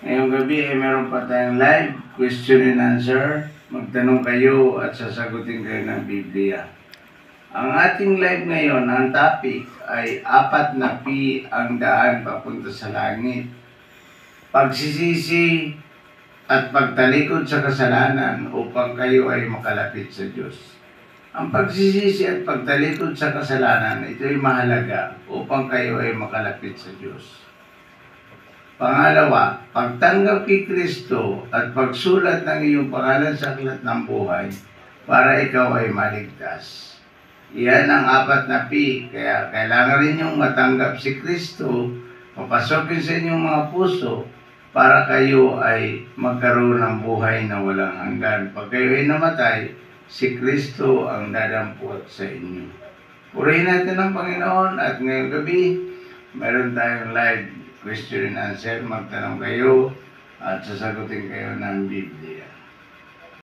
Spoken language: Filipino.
Ngayong gabi ay meron pa tayong live question and answer. Magtanong kayo at sasagutin kayo ng Biblia. Ang ating live ngayon, ang topic ay 4 na P ang daan papunta sa langit. Pagsisisi at pagtalikod sa kasalanan upang kayo ay makalapit sa Diyos. Ang pagsisisi at pagtalikod sa kasalanan, ito ay mahalaga upang kayo ay makalapit sa Diyos. Pangalawa, pagtanggap kay Kristo at pagsulat ng iyong pangalan sa aklat ng buhay para ikaw ay maligtas. Iyan ang 4 na P, kaya kailangan rin yung matanggap si Kristo, papasokin sa inyong mga puso para kayo ay magkaroon ng buhay na walang hanggan. Pag kayo ay namatay, si Kristo ang dadampot sa inyo. Purihin natin ang Panginoon at ngayong gabi, meron tayong live question and answer. Magtanong kayo at sasagutin kayo ng Biblia.